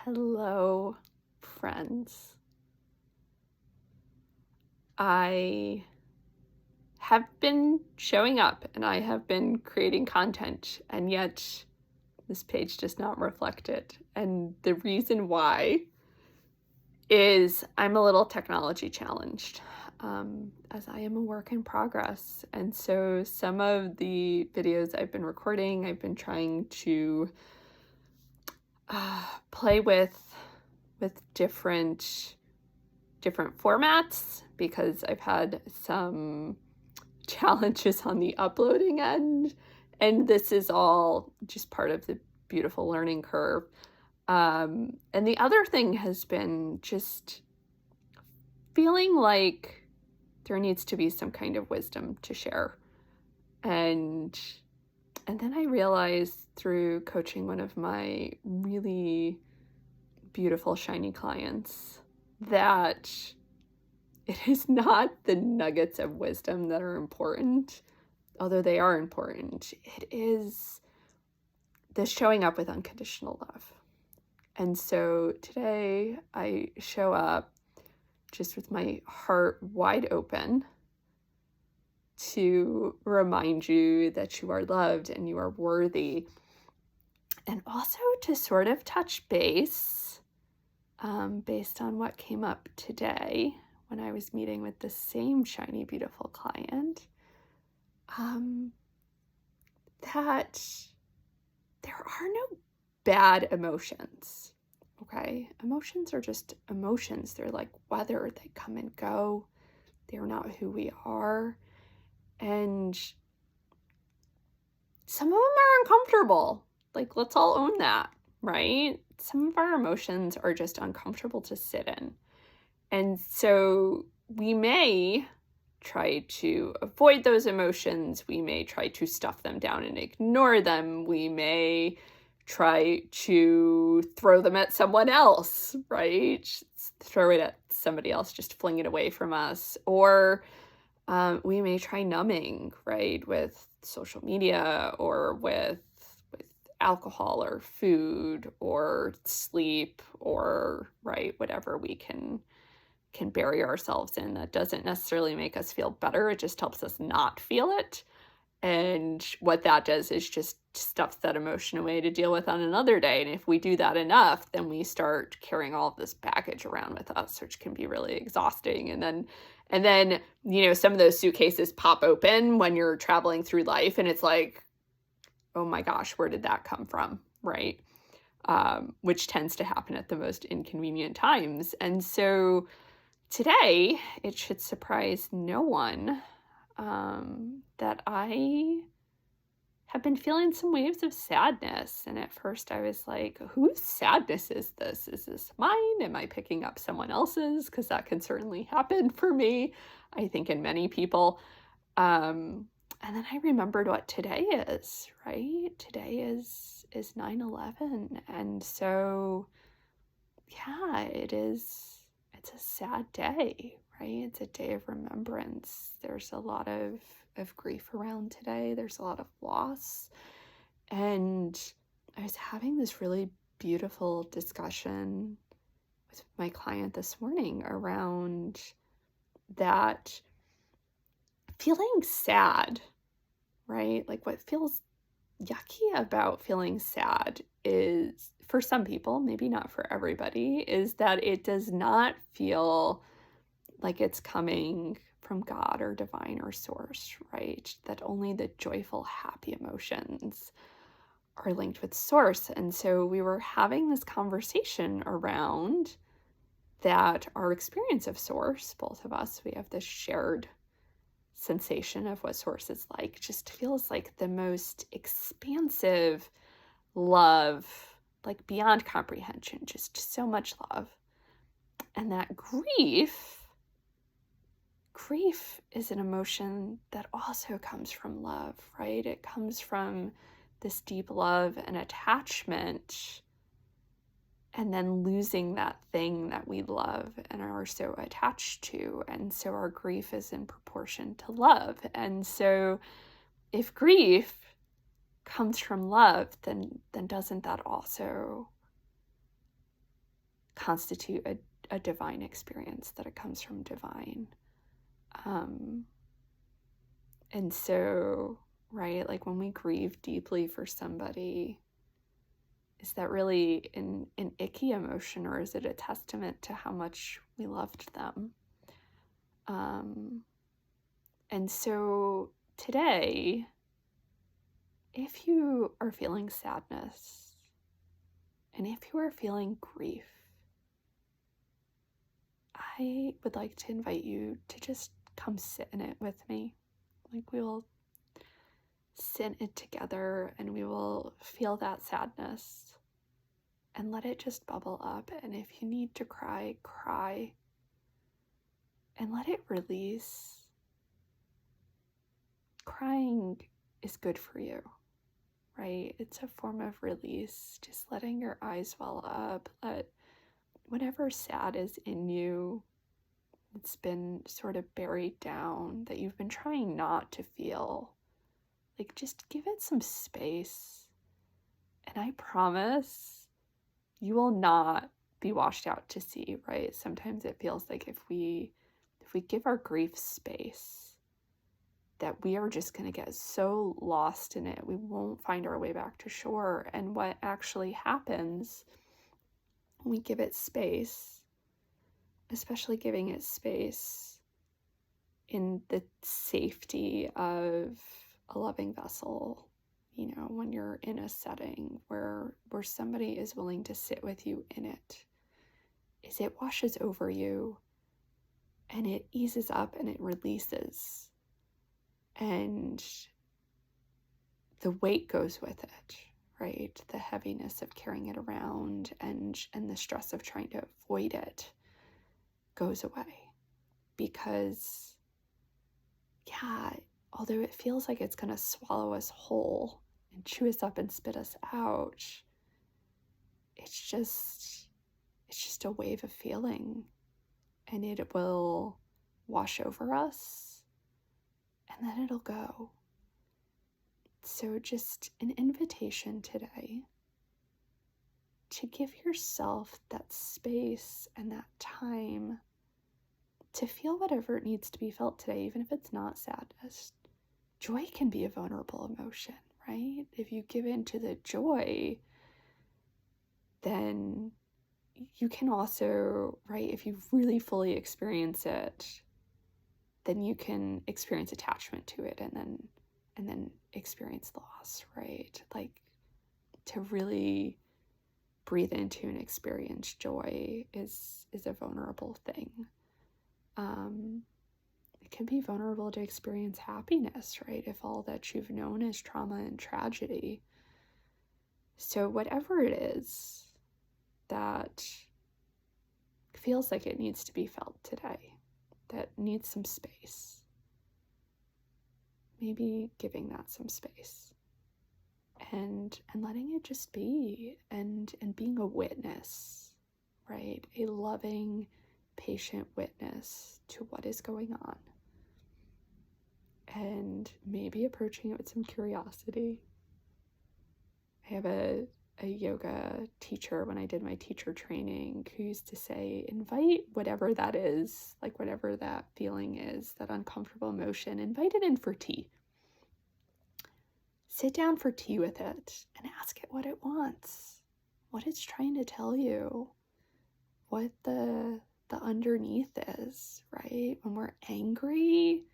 Hello, friends. I have been showing up and I have been creating content, and yet this page does not reflect it. And the reason why is I'm a little technology challenged, as I am a work in progress. And so some of the videos I've been recording, I've been trying to play with different formats because I've had some challenges on the uploading end, and this is all just part of the beautiful learning curve. And the other thing has been just feeling like there needs to be some kind of wisdom to share. And then I realized through coaching one of my really beautiful, shiny clients that it is not the nuggets of wisdom that are important, although they are important. It is the showing up with unconditional love. And so today I show up just with my heart wide open to remind you that you are loved and you are worthy. And also to sort of touch base based on what came up today when I was meeting with the same shiny, beautiful client, that there are no bad emotions, okay? Emotions are just emotions. They're like weather. They come and go. They're not who we are. And some of them are uncomfortable. Like, let's all own that, right? Some of our emotions are just uncomfortable to sit in. And so we may try to avoid those emotions. We may try to stuff them down and ignore them. We may try to throw them at someone else, right? Just throw it at somebody else, just fling it away from us. Or we may try numbing, right, with social media or with alcohol or food or sleep or, right, whatever we can bury ourselves in. That doesn't necessarily make us feel better. It just helps us not feel it. And what that does is just stuffs that emotion away to deal with on another day. And if we do that enough, then we start carrying all of this baggage around with us, which can be really exhausting. And then, some of those suitcases pop open when you're traveling through life and it's like, oh my gosh, where did that come from? Right. Which tends to happen at the most inconvenient times. And so today, it should surprise no one that I have been feeling some waves of sadness. And at first I was like, whose sadness is this? Is this mine? Am I picking up someone else's? Because that can certainly happen for me, I think, in many people. And then I remembered what today is, right? Today is 9/11. And so, yeah, it's a sad day, right? It's a day of remembrance. There's a lot of grief around today. There's a lot of loss. And I was having this really beautiful discussion with my client this morning around that feeling sad, right? Like what feels yucky about feeling sad is, for some people, maybe not for everybody, is that it does not feel like it's coming from God or divine or source, right? That only the joyful, happy emotions are linked with source. And so we were having this conversation around that our experience of source, both of us, we have this shared sensation of what source is like, just feels like the most expansive love, like beyond comprehension, just so much love. And that grief is an emotion that also comes from love, right? It comes from this deep love and attachment, and then losing that thing that we love and are so attached to. And so our grief is in proportion to love. And so if grief comes from love, then doesn't that also constitute a divine experience, that it comes from divine. And so, right, like when we grieve deeply for somebody, is that really an icky emotion, or is it a testament to how much we loved them? And so today, if you are feeling sadness and if you are feeling grief, I would like to invite you to just come sit in it with me. Like, we will sit in it together and we will feel that sadness and let it just bubble up. And if you need to cry, cry and let it release. Crying is good for you, right? It's a form of release, just letting your eyes well up, let whatever sad is in you, it's been sort of buried down, that you've been trying not to feel, like, just give it some space. And I promise you will not be washed out to sea, right? Sometimes it feels like if we give our grief space, that we are just going to get so lost in it, we won't find our way back to shore. And what actually happens when we give it space, especially giving it space in the safety of a loving vessel, you know, when you're in a setting where somebody is willing to sit with you in it, is it washes over you and it eases up and it releases. And the weight goes with it, right? The heaviness of carrying it around and the stress of trying to avoid it goes away. Because, yeah, although it feels like it's going to swallow us whole and chew us up and spit us out, it's just a wave of feeling, and it will wash over us and then it'll go. So just an invitation today to give yourself that space and that time to feel whatever it needs to be felt today, even if it's not sadness. Joy can be a vulnerable emotion, right? If you give in to the joy, then you can also, right, if you really fully experience it, then you can experience attachment to it and then experience loss, right? Like, to really breathe into and experience joy is a vulnerable thing. It can be vulnerable to experience happiness, right? If all that you've known is trauma and tragedy. So whatever it is that feels like it needs to be felt today, that needs some space, maybe giving that some space and letting it just be, and being a witness, right? A loving, patient witness to what is going on. And maybe approaching it with some curiosity. I have a yoga teacher when I did my teacher training who used to say, invite whatever that is, like whatever that feeling is, that uncomfortable emotion, invite it in for tea. Sit down for tea with it and ask it what it wants, what it's trying to tell you, what the underneath is, right? When we're angry,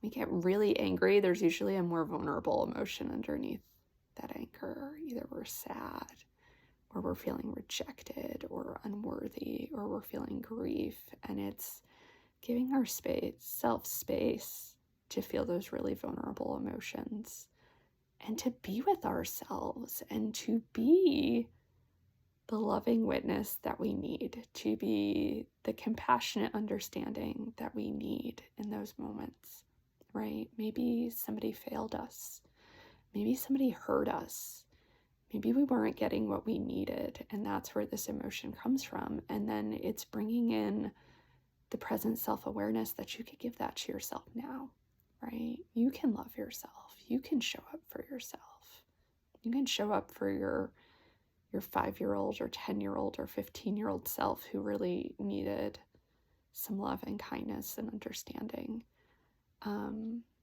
we get really angry, there's usually a more vulnerable emotion underneath that anger. Either we're sad, or we're feeling rejected or unworthy, or we're feeling grief. And it's giving our self space to feel those really vulnerable emotions and to be with ourselves and to be the loving witness that we need, to be the compassionate understanding that we need in those moments, right? Maybe somebody failed us. Maybe somebody hurt us. Maybe we weren't getting what we needed, and that's where this emotion comes from. And then it's bringing in the present self-awareness that you could give that to yourself now, right? You can love yourself. You can show up for yourself. You can show up for your your 5-year-old or 10-year-old or 15-year-old self who really needed some love and kindness and understanding.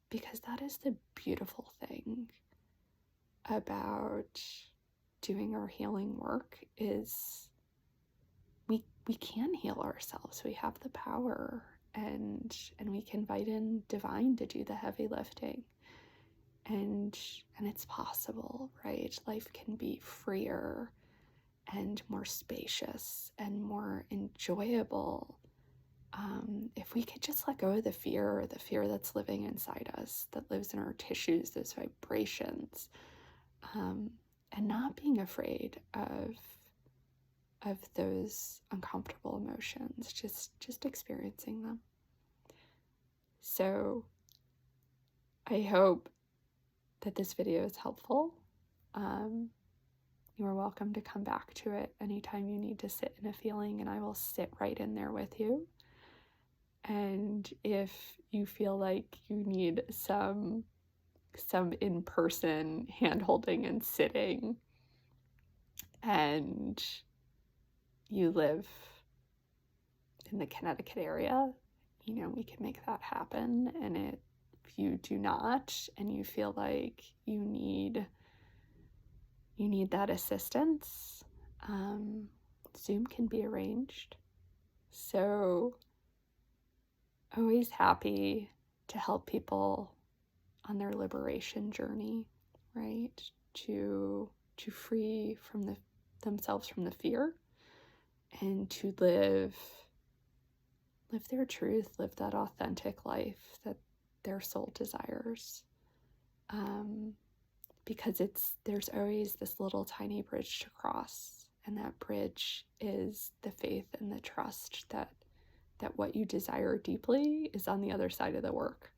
Because that is the beautiful thing about doing our healing work, is we can heal ourselves. We have the power, and we can invite in divine to do the heavy lifting. And it's possible, right? Life can be freer and more spacious and more enjoyable if we could just let go of the fear that's living inside us, that lives in our tissues, those vibrations, and not being afraid of those uncomfortable emotions, just experiencing them. So I hope that this video is helpful. You are welcome to come back to it anytime you need to sit in a feeling, and I will sit right in there with you. And if you feel like you need some in-person hand-holding and sitting, and you live in the Connecticut area, we can make that happen. And if you do not, and you feel like you need that assistance, Zoom can be arranged. So always happy to help people on their liberation journey, right? To free from themselves from the fear, and to live their truth, live that authentic life that their soul desires. Because there's always this little tiny bridge to cross, and that bridge is the faith and the trust that what you desire deeply is on the other side of the work.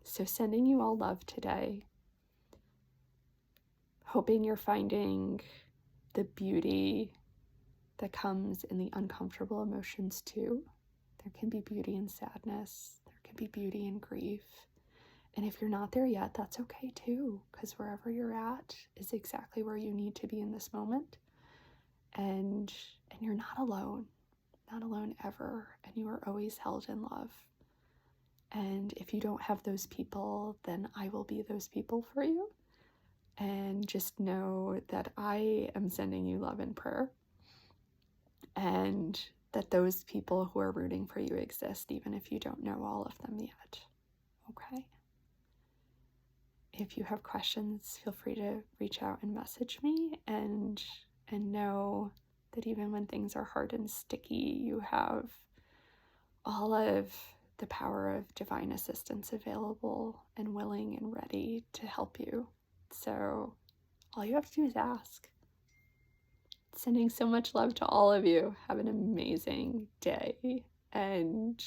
So sending you all love today, hoping you're finding the beauty that comes in the uncomfortable emotions too. There can be beauty in sadness. There can be beauty in grief. And if you're not there yet, that's okay too, because wherever you're at is exactly where you need to be in this moment. And you're not alone ever, and you are always held in love. And if you don't have those people, then I will be those people for you. And just know that I am sending you love and prayer, and that those people who are rooting for you exist, even if you don't know all of them yet. Okay? If you have questions, feel free to reach out and message me, and know that even when things are hard and sticky, you have all of the power of divine assistance available and willing and ready to help you. So all you have to do is ask. Sending so much love to all of you. Have an amazing day, and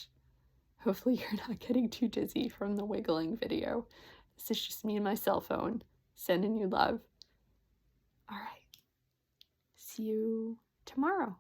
hopefully you're not getting too dizzy from the wiggling video. This is just me and my cell phone sending you love. All right. See you tomorrow.